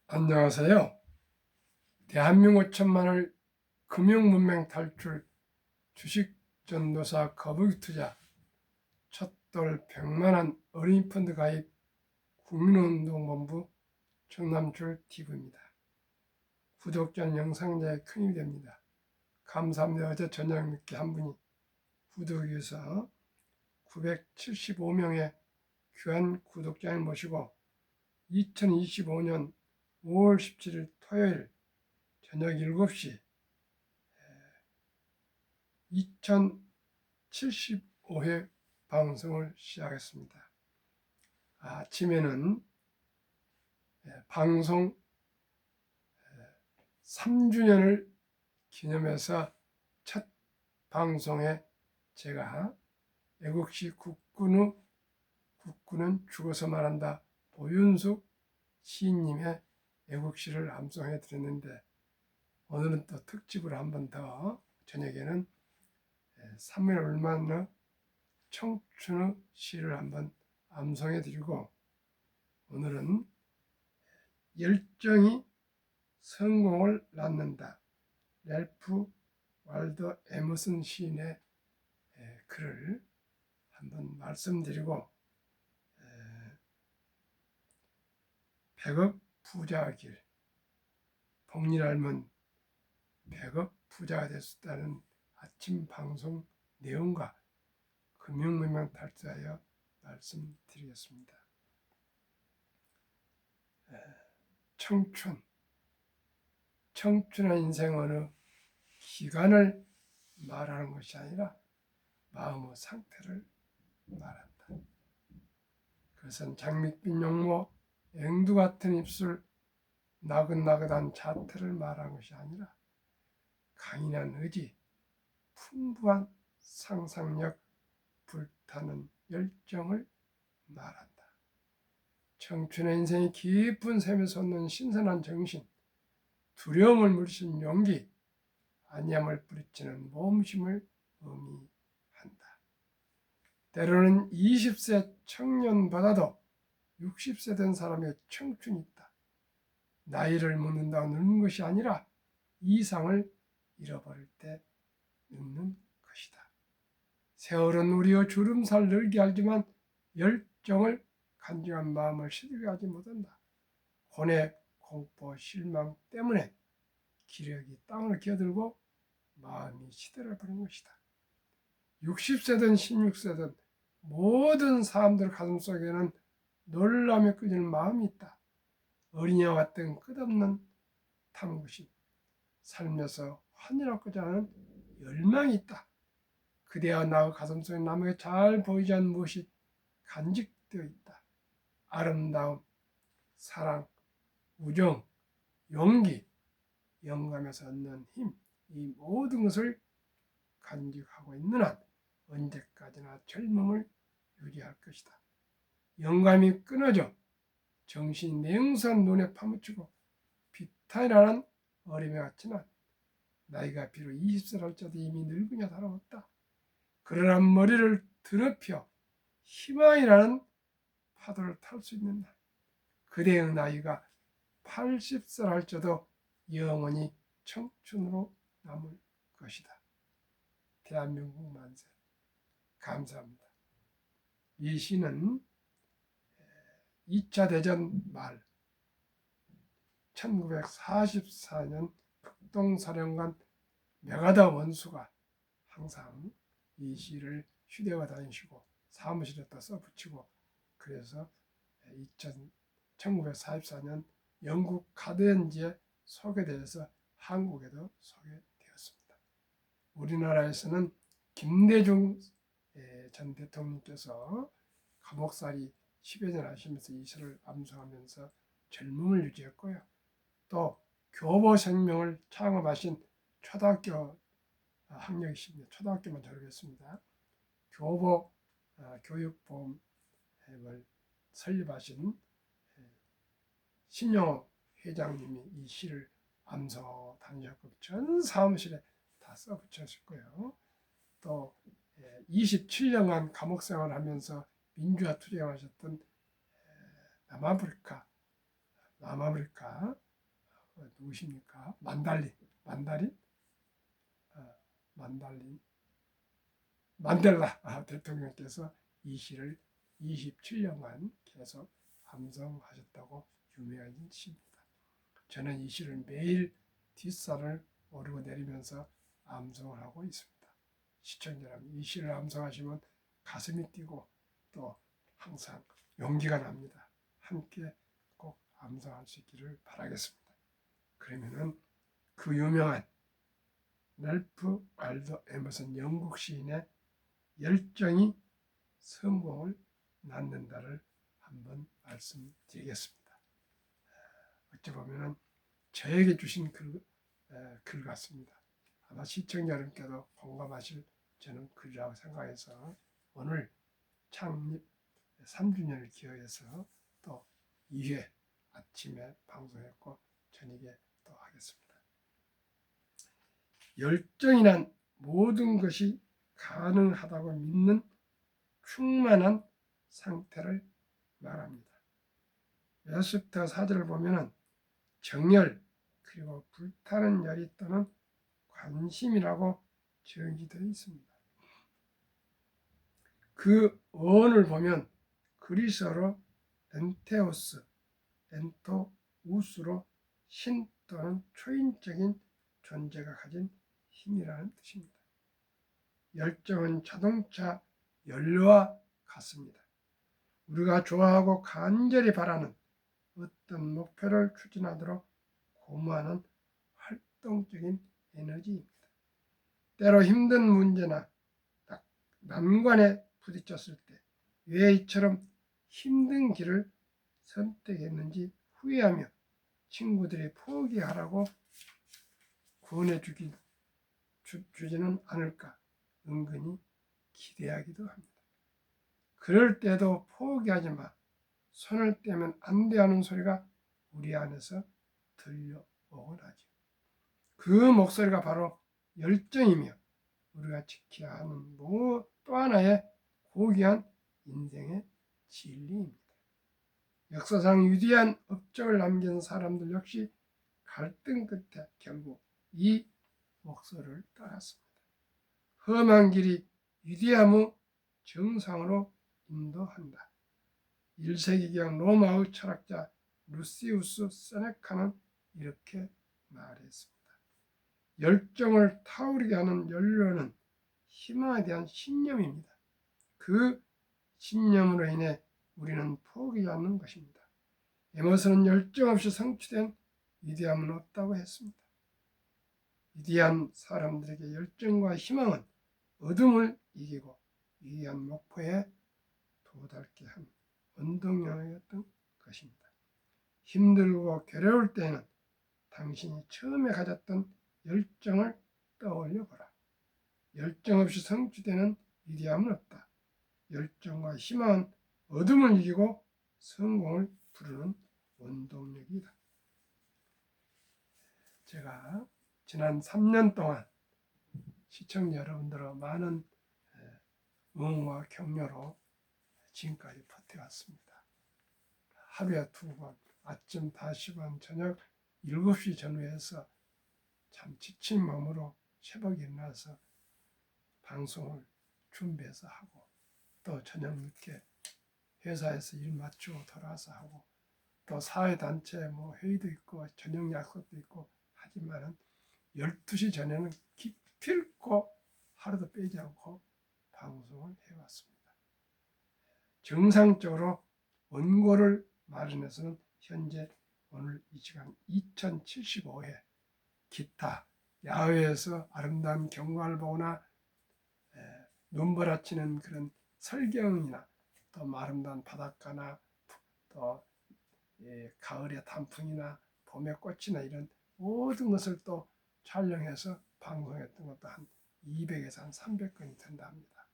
안녕하세요. 대한민국 천만을 금융문맹 탈출, 주식전도사 거북이투자, 첫돌 100만원 어린이 펀드 가입, 국민운동본부 정남출 TV입니다. 구독자 영상자에 큰 힘이 됩니다. 감사합니다. 어제 저녁 늦게 한 분이 구독해서 975명의 귀한 구독자를 모시고 2025년 5월 17일 토요일 저녁 7시 2075회 방송을 시작했습니다. 아침에는 방송 3주년을 기념해서 첫 방송에 제가 애국시 국군은 죽어서 말한다 오윤숙 시인님의 애국시를 암송해 드렸는데, 오늘은 또 특집으로 한 번 더 저녁에는 3일 얼마나 청춘의 시를 한번 암송해 드리고, 오늘은 열정이 성공을 낳는다, 랠프 waldo 에머슨 시인의 글을 한번 말씀드리고, 100억 부자의 길, 복리 닮은 100억 부자가 될 수 있다는 아침 방송 내용과 금융문맹 탈출하여 말씀드리겠습니다. 청춘의 인생 어느 기간을 말하는 것이 아니라 마음의 상태를 말한다. 그것은 장밋빛 용모, 앵두 같은 입술, 나긋나긋한 자태를 말하는 것이 아니라 강인한 의지, 풍부한 상상력, 불타는 열정을 말한다. 청춘의 인생이 깊은 샘에 솟는 신선한 정신, 두려움을 물리친 용기, 안니함을 뿌리치는 모험심을 의미한다. 때로는 20세 청년보다도 60세 된 사람의 청춘이 있다. 나이를 묻는다고 늙는 것이 아니라 이상을 잃어버릴 때 늙는 것이다. 세월은 우리의 주름살 늘게 알지만 열정을 간직한 마음을 시들게 하지 못한다. 고뇌, 공포, 실망 때문에 기력이 땅을 기어들고 마음이 시들어버린 것이다. 60세든 16세든 모든 사람들 가슴속에는 놀라며 끓이는 마음이 있다. 어린이와 같은 끝없는 탐구심, 살면서 환희롭고자 하는 열망이 있다. 그대와 나의 가슴속에 남에게 잘 보이지 않는 무엇이 간직되어 있다. 아름다움, 사랑, 우정, 용기, 영감에서 얻는 힘, 이 모든 것을 간직하고 있는 한 언제까지나 젊음을 유지할 것이다. 영감이 끊어져 정신이 냉소한 눈에 파묻히고 비탄이라는 어림에 갇히나 나이가 비록 20세랄지라도 이미 늙으냐 다름없다. 그러나 머리를 드높여 희망이라는 파도를 탈 수 있는 날, 그대의 나이가 80세랄지라도 영원히 청춘으로 남을 것이다. 대한민국 만세. 감사합니다. 이 시는 2차 대전 말 1944년 극동사령관 메가더 원수가 항상 이 시를 휴대가 다니시고 사무실에다 써붙이고, 그래서 1944년 영국 가드엔지에 소개되어서 한국에도 소개되었습니다. 우리나라에서는 김대중 전 대통령께서 감옥살이 10여 년 하시면서 이 시를 암송하면서 젊음을 유지했고요. 또 교보생명을 창업하신 초등학교 학력이십니다. 초등학교만 졸업했습니다. 교보 교육보험을 설립하신 신영호 회장님이 이 시를 암송 다니셨고 전 사무실에 다 써붙였고요. 또 27년간 감옥 생활을 하면서 민주화 투쟁을 하셨던 남아프리카 남아메리카 누구십니까? 만달린 만델라 대통령께서 이 시를 27년간 계속 암송하셨다고 유명해진 시입니다. 저는 이 시를 매일 뒷산을 오르고 내리면서 암송을 하고 있습니다. 시청자 여러분, 이 시를 암송하시면 가슴이 뛰고 또 항상 용기가 납니다. 함께 꼭 암송할 수 있기를 바라겠습니다. 그러면은 그 유명한 랄프 알도 에머슨 영국 시인의 열정이 성공을 낳는다를 한번 말씀드리겠습니다. 어찌 보면은 저에게 주신 글 같습니다. 아마 시청자 여러분께도 공감하실 저는 글이라고 생각해서 오늘 창립 3주년을 기해서 또 2회 아침에 방송했고 저녁에 또 하겠습니다. 열정이란 모든 것이 가능하다고 믿는 충만한 상태를 말합니다. 에스터 4절을 보면은 정열 그리고 불타는 열이 또는 관심이라고 정의되어 있습니다. 그 어원을 보면 그리스어로 엔테오스, 엔토우스로 신 또는 초인적인 존재가 가진 힘이라는 뜻입니다. 열정은 자동차 연료와 같습니다. 우리가 좋아하고 간절히 바라는 어떤 목표를 추진하도록 고무하는 활동적인 에너지입니다. 때로 힘든 문제나 난관에 부딪혔을 때 왜 이처럼 힘든 길을 선택했는지 후회하며 친구들이 포기하라고 권해 주지는 않을까 은근히 기대하기도 합니다. 그럴 때도 포기하지 마, 손을 떼면 안 돼 하는 소리가 우리 안에서 들려오곤 하죠. 그 목소리가 바로 열정이며 우리가 지켜야 하는 또 하나의 고귀한 인생의 진리입니다. 역사상 위대한 업적을 남긴 사람들 역시 갈등 끝에 결국 이 목소리를 따랐습니다. 험한 길이 위대함의 정상으로 인도한다. 1세기경 로마의 철학자 루시우스 세네카는 이렇게 말했습니다. 열정을 타오르게 하는 연료는 희망에 대한 신념입니다. 그 신념으로 인해 우리는 포기하지 않는 것입니다. 에머슨은 열정 없이 성취된 위대함은 없다고 했습니다. 위대한 사람들에게 열정과 희망은 어둠을 이기고 위대한 목표에 도달케 한 원동력이었던 것입니다. 힘들고 괴로울 때는 당신이 처음에 가졌던 열정을 떠올려보라. 열정 없이 성취되는 위대함은 없다. 열정과 희망은 어둠을 이기고 성공을 부르는 원동력이다. 제가 지난 3년 동안 시청자 여러분들과 많은 응원과 격려로 지금까지 버텨왔습니다. 하루에 2번, 아침 5시, 저녁 7시 전후에서 참 지친 마음으로 새벽에 일어나서 방송을 준비해서 하고 또 저녁 늦게 회사에서 일 마치고 돌아와서 하고 또 사회단체 회의도 있고 저녁 약속도 있고 하지만은 12시 전에는 기필코 하루도 빼지 않고 방송을 해왔습니다. 정상적으로 원고를 마련해서는 현재 오늘 이 시간 2075회 기타 야외에서 아름다운 경관을 보거나 눈부라치는 그런 설경이나 또 아름다운 바닷가나 또 가을의 단풍이나 봄의 꽃이나 이런 모든 것을 또 촬영해서 방송했던 것도 한 200에서 한 300건이 된다 합니다.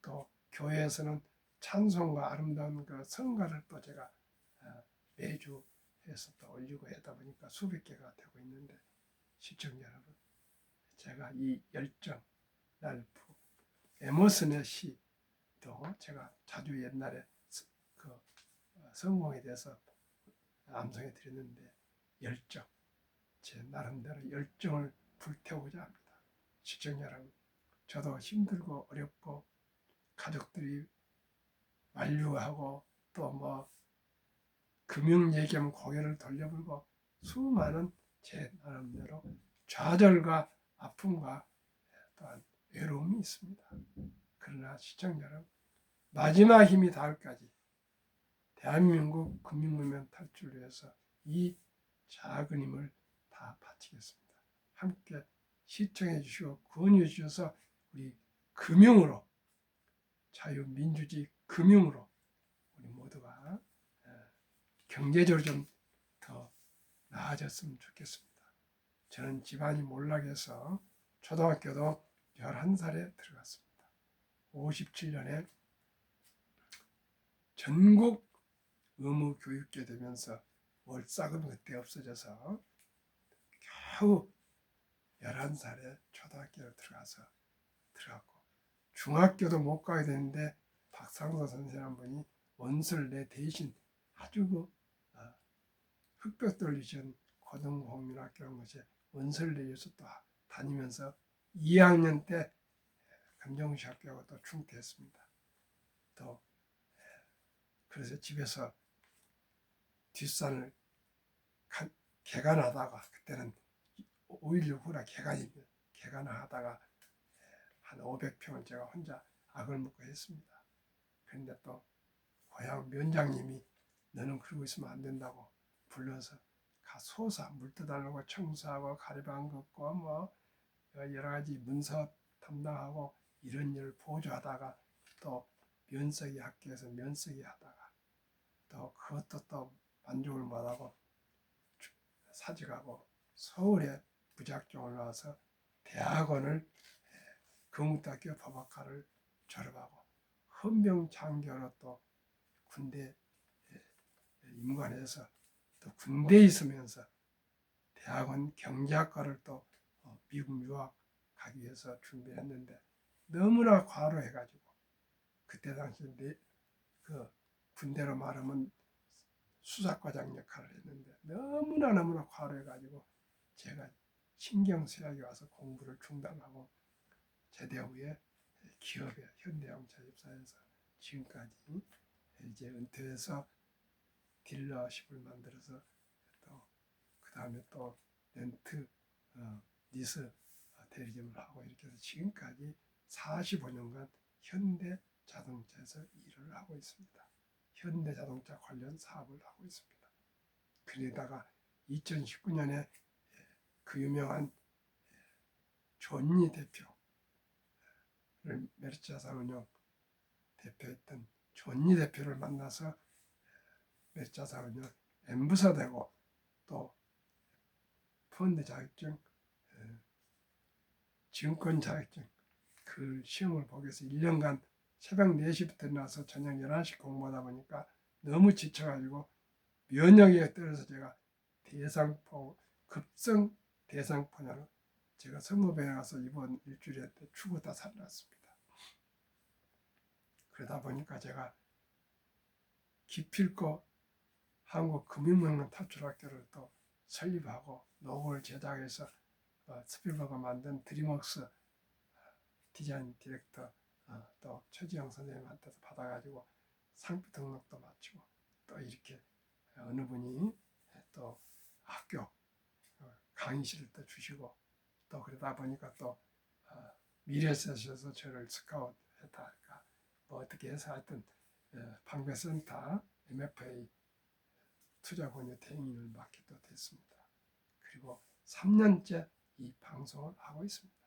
또 교회에서는 찬송과 아름다운 그 성가를 또 제가 매주 해서 또 올리고 하다 보니까 수백 개가 되고 있는데 시청자 여러분, 제가 이 열정, 랄프 에머슨의 시도 제가 자주 옛날에 그 성공에 대해서 암송해 드렸는데 열정, 제 나름대로 열정을 불태우고자 합니다. 시청자 여러분, 저도 힘들고 어렵고 가족들이 만류하고 또 뭐 금융 얘기하면 고개를 돌려보고 수많은 제 나름대로 좌절과 아픔과 또한 외로움이 있습니다. 그러나 시청자 여러분, 마지막 힘이 닿을까지 대한민국 금융문명 탈출을 위해서 이 작은 힘을 다 바치겠습니다. 함께 시청해 주시고 권유해 주셔서 우리 금융으로, 자유민주주의 금융으로 우리 모두가 경제적으로 좀 더 나아졌으면 좋겠습니다. 저는 집안이 몰락해서 초등학교도 11살에 들어갔습니다. 57년에 전국 의무교육제 되면서 월삭은 그때 없어져서 겨우 11살에 초등학교에 들어갔고 중학교도 못 가게 되는데 박상서 선생 한 분이 원서를 내 대신 아주 흑벽 돌리신 고등공민학교라는 것이 원서를 내줘서 또 다니면서 2학년 때 금정시 학교하고 또 중퇴했습니다. 또 그래서 집에서 뒷산을 개간하다가 그때는 5.16 후라 개간하다가 한 500평을 제가 혼자 악을 먹고 했습니다. 그런데 또 고향 면장님이 너는 그러고 있으면 안 된다고 불러서 소사 물 떠달라고 청소하고 가리방 긋고 뭐 여러 가지 문서 담당하고 이런 일을 보조하다가 또 면석이 학교에서 면석이 하다가 또 그것도 또 만족을 못하고 사직하고 서울에 부작종을 나와서 대학원을 경북대학교 법학과를 졸업하고 헌병장교로 또 군대 임관해서 또 군대에 있으면서 대학원 경제학과를 또 미국 유학 가기 위해서 준비했는데 너무나 과로해가지고 그때 당시 그 군대로 말하면 수사과장 역할을 했는데 너무나 과로해가지고 제가 신경쇠약이 와서 공부를 중단하고 제대 후에 기업의 현대자동차입사해서 지금까지 이제 은퇴해서 딜러십을 만들어서 또 그 다음에 또 렌트 리스 대리점을 하고 이렇게 해서 지금까지 45년간 현대자동차에서 일을 하고 있습니다. 현대자동차 관련 사업을 하고 있습니다. 그러다가 2019년에 그 유명한 존니 대표를 메르츠자산운용 대표했던 존니 대표를 만나서 메르츠자산운용 엠부사 되고 또 펀드 자격증, 증권 자격증 그 시험을 보기 위해서 1년간 새벽 4시부터 나와서 저녁 11시 공부하다 보니까 너무 지쳐가지고 면역에 떨어서 제가 급성 대상포뇨로 제가 성모병에 가서 이번 일주일에 죽었다 살아났습니다. 그러다 보니까 제가 기필코 한국금융문명 탈출학교를 또 설립하고 로고를 제작해서 스필버가 만든 드림웍스 디자인 디렉터 또 최지영 선생님한테서 받아가지고 상표 등록도 마치고 또 이렇게 어느 분이 또 학교 강의실을 또 주시고 또 그러다 보니까 또 미래셋에서 저를 스카웃했다 할까 뭐 어떻게 해서 하여튼 방배센터 MFA 투자권유 대행인을 맡기도 됐습니다. 그리고 3년째 이 방송을 하고 있습니다.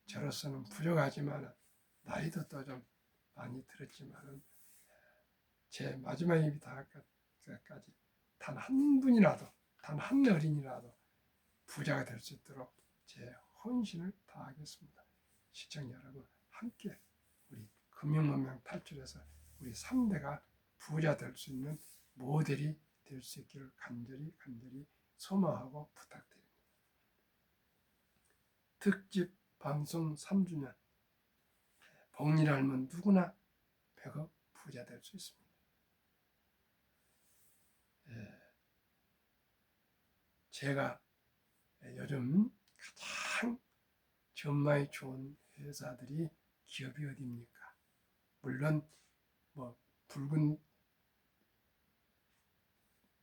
저로서는 부족하지만 나이도 또 좀 많이 들었지만 제 마지막 입이 닿을 때까지 단 한 분이라도 단 한 어린이라도 부자가 될 수 있도록 제 헌신을 다하겠습니다. 시청자 여러분 함께 우리 금융문명 탈출해서 우리 3대가 부자 될 수 있는 모델이 될 수 있기를 간절히 소망하고 부탁드립니다. 특집 방송 3주년 복리를 알면 누구나 100억 부자 될 수 있습니다. 제가 요즘 가장 전망이 좋은 회사들이 기업이 어디입니까? 물론 뭐 붉은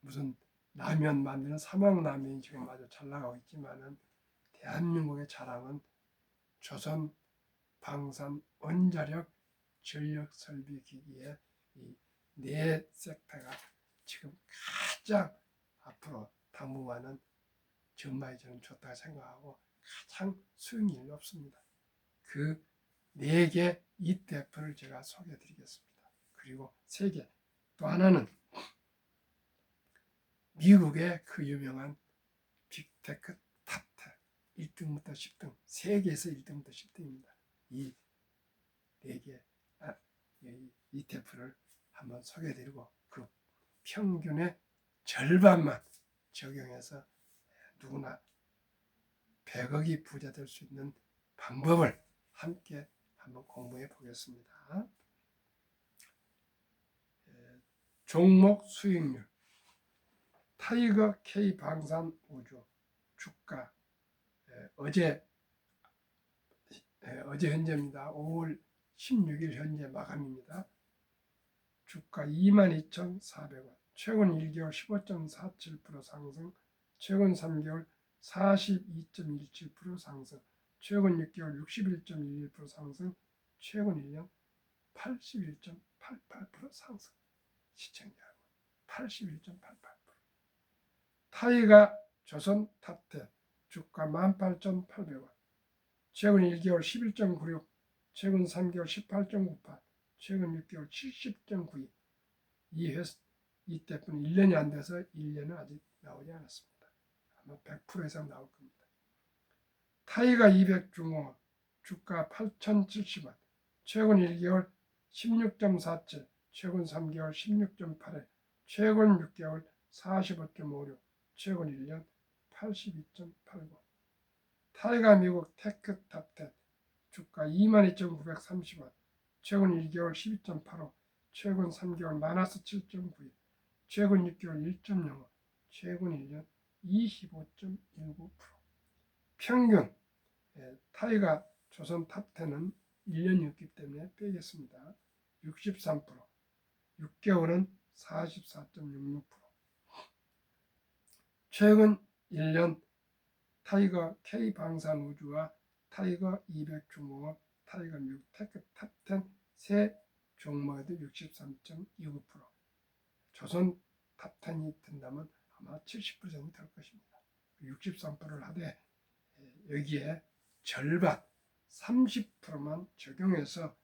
무슨 라면 만드는 삼양라면이 지금 아주 잘 나가고 있지만은 대한민국의 자랑은 조선 방산 원자력 전력 설비 기기의 이 네 섹터가 지금 가장 앞으로 당분간은 전망이 저는 좋다고 생각하고 가장 수익률이 높습니다. 그 네 개 ETF를 제가 소개해 드리겠습니다. 그리고 세 개. 또 하나는 미국의 그 유명한 빅테크 탑10 1등부터 10등, 세계에서 1등부터 10등입니다. 이 네 개 ETF를 한번 소개해드리고 그 평균의 절반만 적용해서 누구나 100억이 부자 될 수 있는 방법을 함께 한번 공부해 보겠습니다. 종목 수익률 타이거 K 방산 우주 주가 어제 현재입니다. 5월 16일 현재 마감입니다. 주가 22,400원. 최근 1개월 15.47% 상승, 최근 3개월 42.17% 상승, 최근 6개월 61.11% 상승, 최근 1년 81.88% 상승. 시청자 여러분, 81.88%. 타이가 조선 탑10 주가 18,800원. 최근 1개월 11.96, 최근 3개월 18.98, 최근 6개월 70.92. 이 때문에 1년이 안 돼서 1년은 아직 나오지 않았습니다. 아마 100% 이상 나올 겁니다. 타이가 200 중공업 주가 8,070원. 최근 1개월 16.47, 최근 3개월 16.81, 최근 6개월 45.56, 최근 1년 82.89. 타이가 미국 테크 탑10 주가 22,930원. 최근 1개월 12.85, 최근 3개월 마이너스 7.91, 최근 6개월 1.05, 최근 1년 25.19%. 평균 타이가 조선 탑10은 1년이었기 때문에 빼겠습니다. 63%, 6개월은 44.66%. 최근 1년 타이거 K 방산 우주와 타이거 200 중공업, 타이거 미국 테크 탑10 세 종목에도 63.29%. 조선 탑10이 든다면 아마 70% 정도 될 것입니다. 63%를 하되 여기에 절반 30%만 적용해서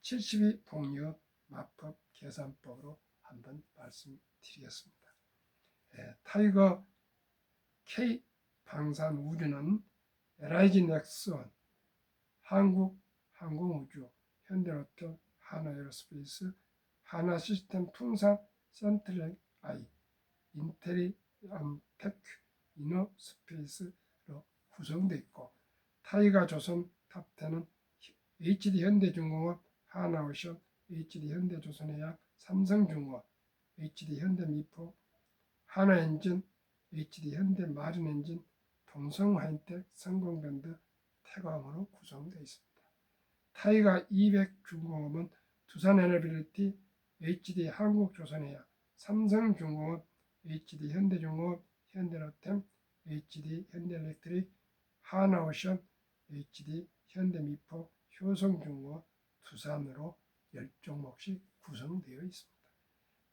72 동료 마법 계산법으로 한번 말씀드리겠습니다. 타이거 K 방산 우주는 LIG 넥스원, 한국항공우주, 현대로터, 하나에어로스페이스, 하나시스템 풍산, 센트럴아이, 인테리테크, 이노스페이스로 구성되어 있고 타이가 조선 탑10은 HD현대중공업, 하나오션, HD현대조선해양, 삼성중공업, HD현대미포, 하나엔진, HD현대마린엔진, 동성하이텍, 성공밴드, 태광으로 구성되어 있습니다. 타이가 200 중공업은 두산에너빌리티, HD한국조선해양, 삼성중공업, HD현대중공업, 현대로템, HD현대일렉트릭, 하나오션, HD현대미포, 효성중공업, 두산으로 10종목씩 구성되어 있습니다.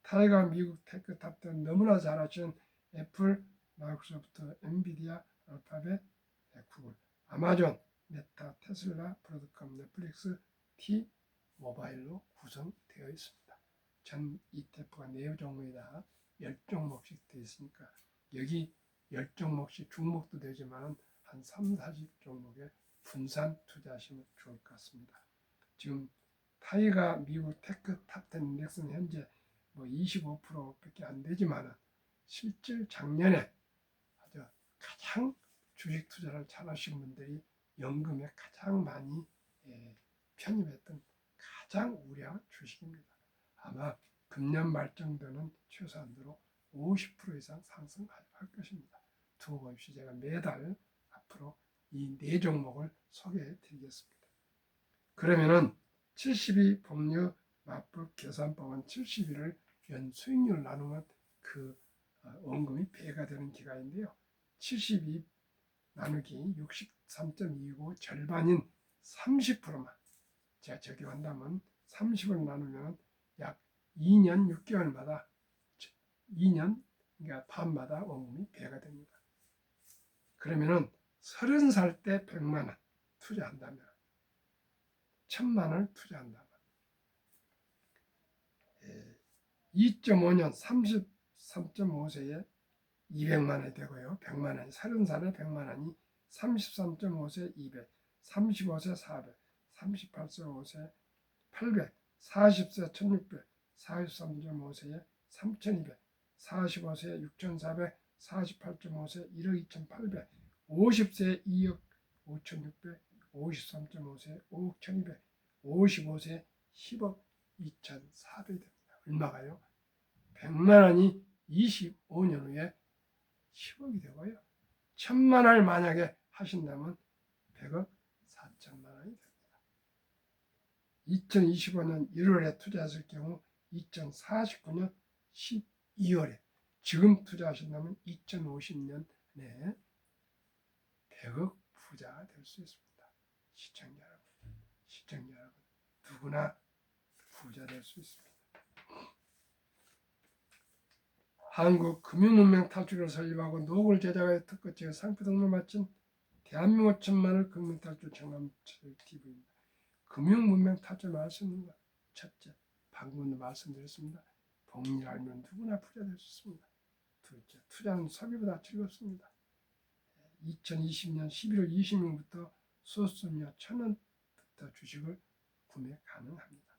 타이가 미국 테크 탑10 너무나 잘 아시는 애플, 마이크로소프트, 엔비디아, 알파벳, 구글, 아마존, 메타, 테슬라, 브로드컴, 넷플릭스, T-모바일로 구성되어 있습니다. 전 ETF가 4종목이 다 10종목씩 되어 있으니까 여기 10종목씩 중목도 되지만 한 3, 40종목에 분산 투자하시면 좋을 것 같습니다. 지금 타이가 미국 테크 탑10 인덱스는 현재 25%밖에 안 되지만 실질 작년에 아주 가장 주식 투자를 잘하신 분들이 연금에 가장 많이 편입했던 가장 우량한 주식입니다. 아마 금년 말 정도는 최소한으로 50% 이상 상승할 것입니다. 두고 봅시다. 제가 매달 앞으로 이 네 종목을 소개해 드리겠습니다. 그러면은 72 법률 맞불 계산법은 71을 연 수익률 나누면 그 원금이 배가 되는 기간인데요. 72 나누기 63.25 절반인 30%만 제가 적용한다면 30을 나누면 약 2년 6개월마다 2년 그러니까 반마다 원금이 배가 됩니다. 그러면은 30살 때 100만 원 투자한다면 1000만 원을 투자한다면 2.5년 33.5세에 200만 원이 되고요. 100만 원이 30살에 100만 원이 33.5세 200, 35세 400, 38세 5세 800, 40세 1600, 43.5세에 3200, 45세에 6400, 48.5세 1억 2800, 50세 2억 5600, 53.5세 5억 1200, 55세 10억 2400이 됩니다. 얼마가요? 100만 원이 25년 후에 10억이 되고요. 1000만 원을 만약에 하신다면 100억 4천만 원이 됩니다. 2025년 1월에 투자했을 경우 2049년 12월에 지금 투자하신다면 2050년 내에 100억 부자가 될 수 있습니다. 시청자 여러분, 누구나 부자 될 수 있습니다. 한국금융문명 탈출을 설립하고 노골 제작하여 특허체의 상표 등록을 마친 대한민국 천만을 금융탈출 청남TV입니다. 금융문명 탈출 말씀입니다. 첫째, 방금도 말씀드렸습니다. 복리를 알면 누구나 부자 될 수 있습니다. 둘째, 투자는 소비보다 즐겁습니다. 2020년 11월 20일부터 수수료 1,000원부터 주식을 구매 가능합니다.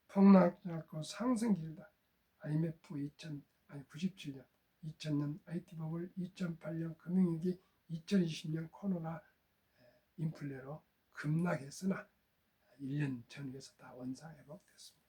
폭락하고 상승 길다. IMF 97년, 2000년 IT버블, 2008년 금융위기, 2020년 코로나 인플레로 급락했으나 1년 전후에서 다 원상회복됐습니다.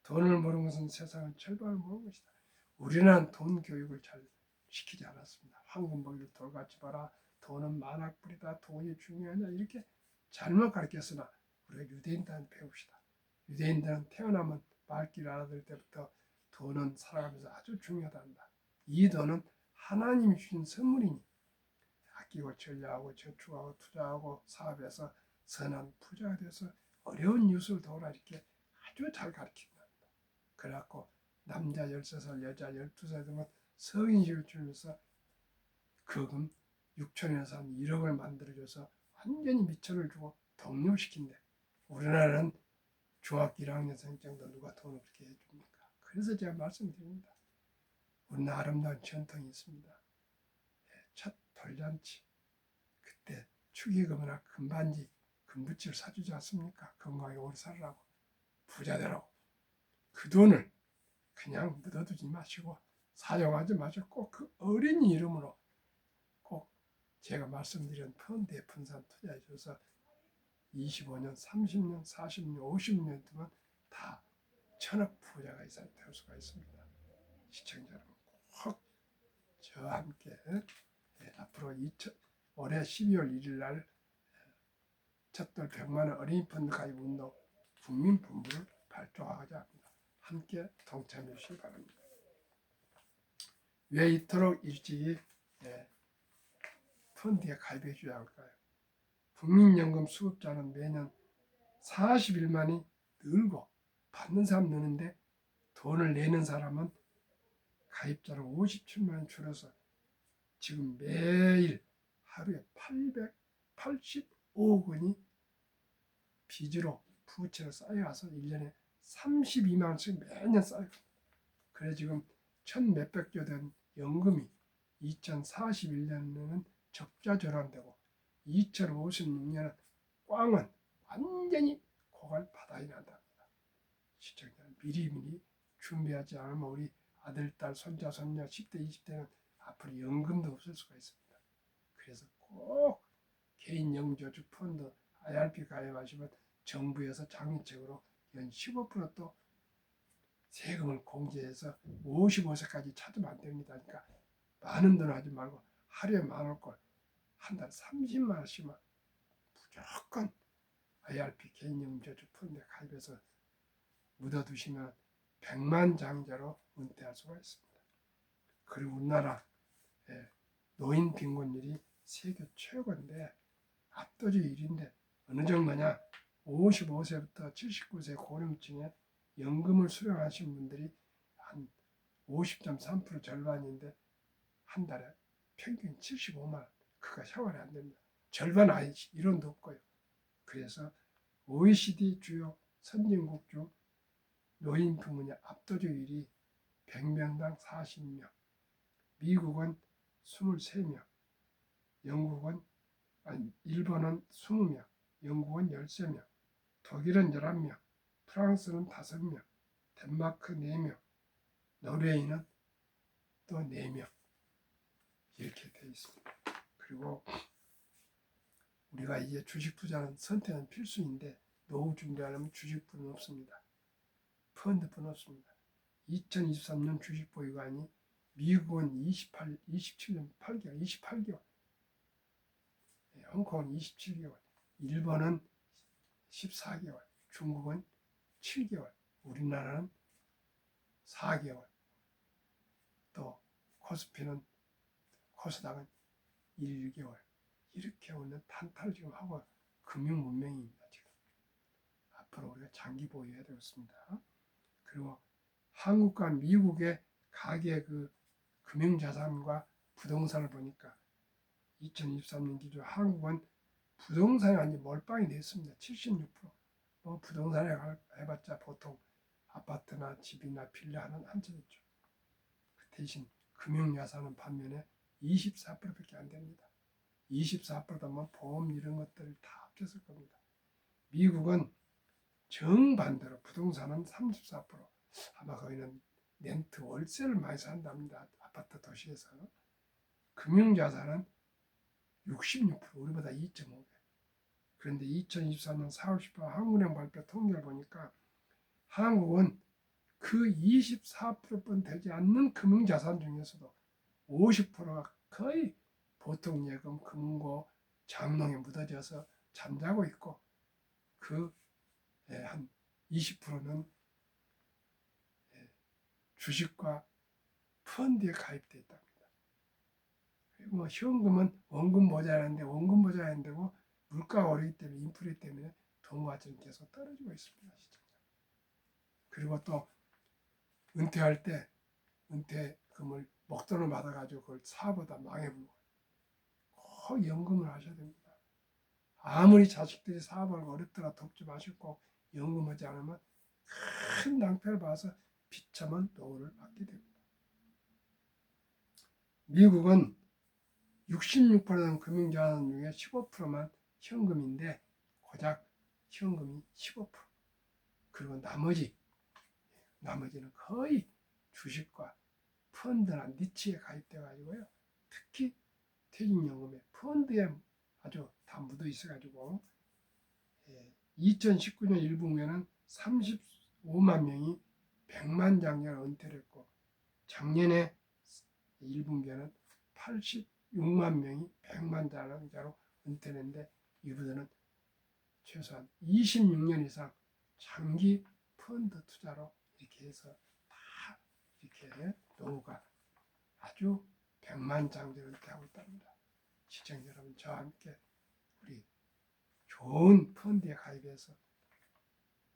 돈을 모르는 것은 세상은 철방을 모르는 것이다. 우리는 돈 교육을 잘 시키지 않았습니다. 황금보기를 돌같이 봐라. 돈은 만악불이다. 돈이 중요하냐 이렇게 잘못 가르쳤으나 우리가 유대인들한테 배웁시다. 유대인들은 태어나면 말귀를 알아들 때부터 돈은 살아가면서 아주 중요하다 한다. 이 돈은 하나님이 주신 선물이니 아끼고 전략하고 저축하고 투자하고 사업해서 선한 부자가 돼서 어려운 이웃을 도우라 이렇게 아주 잘 가르친다. 그래갖고 남자 13살, 여자 12살 되면 성인식을 주면서 거금 6천에서 한 1억을 만들어줘서 완전히 미천을 주고 독립시킨대. 우리나라는 중학교 1학년생 정도 누가 돈을 그렇게 해줍니까? 그래서 제가 말씀드립니다. 우리는 아름다운 전통이 있습니다. 첫 돌잔치 그때 축의금이나 금반지, 금부치를 사주지 않습니까? 건강하게 오래 살라고 부자 되라고. 그 돈을 그냥 묻어두지 마시고 사용하지 마시고 꼭 그 어린이 이름으로 꼭 제가 말씀드린 펀드에 분산 투자해 줘서 25년, 30년, 40년, 50년 동안 다 천억 부자가 될 수가 있습니다. 시청자 여러분 꼭 저와 함께 앞으로 올해 12월 1일 날 첫돌 100만 원 어린이 펀드 가입 운동 국민본부를 발족하고자 합니다. 함께 동참해 주시기 바랍니다. 왜 이토록 일찍이 펀드에 가입해 줘야 할까요? 국민연금 수급자는 매년 41만이 늘고 받는 사람 느는데 돈을 내는 사람은 가입자는 57만 줄어서 지금 매일 하루에 885억 원이 빚으로 부채로 쌓여와서 1년에 32만 원씩 매년 쌓여요. 그래 지금 1,몇백조 된 연금이 2041년에는 적자 전환되고 2056년은 꽝은 완전히 고갈 바다에 난답니다. 시청자는 미리미리 준비하지 않으면 우리 아들, 딸, 손자, 손녀 10대, 20대는 앞으로 연금도 없을 수가 있습니다. 그래서 꼭 개인 영저축 펀드 IRP 가입하시면 정부에서 장려책으로 연 15%또 세금을 공제해서 55세까지 찾으면 안 됩니다. 그러니까 많은 돈 하지 말고 하루에 10,000원, 한 달에 30만 원씩만 무조건 IRP 개인연금저축 펀드에 가입해서 묻어두시면 100만 장자로 은퇴할 수가 있습니다. 그리고 우리나라 노인 빈곤율이 세계 최고인데 압도적 1위인데 어느 정도냐? 55세부터 79세 고령층에 연금을 수령하신 분들이 한 50.3% 절반인데 한 달에 평균 75만 원. 그가 생활이 안 됩니다. 절반 아니지. 이론도 없고요. 그래서 OECD 주요 선진국 중 노인 빈곤의 압도적 1위 100명당 40명, 미국은 23명, 일본은 20명, 영국은 13명, 독일은 11명, 프랑스는 5명, 덴마크 4명, 노르웨이는 또 4명 이렇게 되어 있습니다. 그리고 우리가 이제 주식 투자는 선택은 필수인데 노후 준비하려면 주식뿐 없습니다. 펀드뿐 없습니다. 2023년 주식 보유관이 미국은 27년 8개월, 28개월, 홍콩은 27개월, 일본은 14개월, 중국은 7개월, 우리나라는 4개월, 또 코스닥은 1개월, 이렇게 오는 탄탄을 지금 하고 금융 문명입니다. 지금 앞으로 우리가 장기 보유해야 되겠습니다. 그리고 한국과 미국의 가계 그 금융자산과 부동산을 보니까 2023년 기준 한국은 부동산이 완전 몰빵이 됐습니다. 76%. 뭐 부동산에 해봤자 보통 아파트나 집이나 빌라는 한 채였죠. 그 대신 금융자산은 반면에 24%밖에 안 됩니다. 24%면 보험 이런 것들을 다 합쳤을 겁니다. 미국은 정반대로 부동산은 34%. 아마 거기는 렌트 월세를 많이 산답니다. 아파트 도시에서. 금융자산은 66%, 우리보다 2.5배. 그런데 2024년 4월 10일 한국은행 발표 통계를 보니까 한국은 그 24%뿐 되지 않는 금융자산 중에서도 50%가 거의 보통 예금, 금고, 장롱에 묻어져서 잠자고 있고 그 한 20%는 주식과 펀드에 가입되어 있답니다. 그리고 현금은 원금 보좌하는데 원금 보좌해야 되고 물가가 오르기 때문에 인플레 때문에 돈 가치는 계속 떨어지고 있습니다. 시청자. 그리고 또 은퇴할 때 은퇴금을 목돈을 받아가지고 그걸 사보다 망해버리고 꼭 연금을 하셔야 됩니다. 아무리 자식들이 사업을 어렵더라 돕지 마시고 연금하지 않으면 큰 낭패를 봐서 비참한 노후를 맞게 됩니다. 미국은 66%는 금융자산 중에 15%만 현금인데 고작 현금이 15%. 그리고 나머지는 거의 주식과 펀드나 니치에 가입돼 가지고요. 특히 퇴직연금에 펀드에 아주 다 묻어 있어 가지고 2019년 1분기에는 35만 명이 100만 장자로 은퇴를 했고 작년에 1분기에는 86만 명이 100만 장자로 은퇴를 했는데 이분들은 최소한 26년 이상 장기 펀드 투자로 이렇게 해서 다 이렇게 노후가 아주 100만 장자로 은퇴하고 있답니다. 시청자 여러분, 저와 함께 우리 좋은 펀드에 가입해서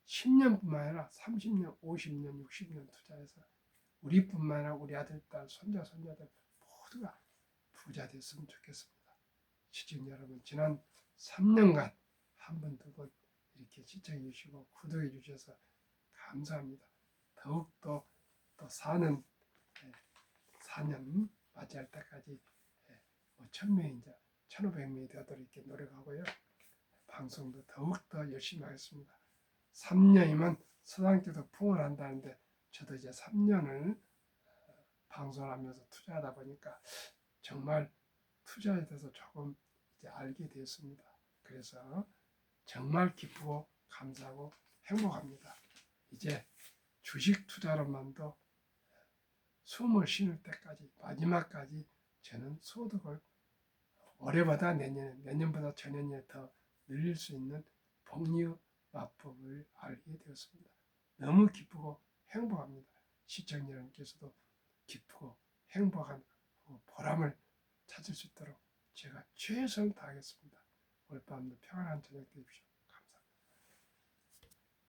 10년뿐만 아니라 30년, 50년, 60년 투자해서 우리뿐만 아니라 우리 아들, 딸, 손자, 손자들 모두가 부자 됐으면 좋겠습니다. 시청자 여러분, 지난 3년간 한 번, 두 번 이렇게 시청해 주시고 구독해 주셔서 감사합니다. 더욱더 또 4년 맞이할 때까지 1000명이 이제 1500명이 되도록 이렇게 노력하고요. 방송도 더욱더 열심히 하겠습니다. 3년이면 서당 때도 풍을한다는데 저도 이제 3년을 방송하면서 투자하다 보니까 정말 투자에 대해서 조금 이제 알게 되었습니다. 그래서 정말 기쁘고 감사하고 행복합니다. 이제 주식 투자로만도 숨을 쉬는 때까지 마지막까지 저는 소득을 올해보다 내년보다 전년에 더 늘릴 수 있는 복리마법을 알게 되었습니다. 너무 기쁘고 행복합니다. 시청자님께서도 기쁘고 행복한 보람을 찾을 수 있도록 제가 최선을 다하겠습니다. 오늘 밤도 평안한 저녁 되십시오.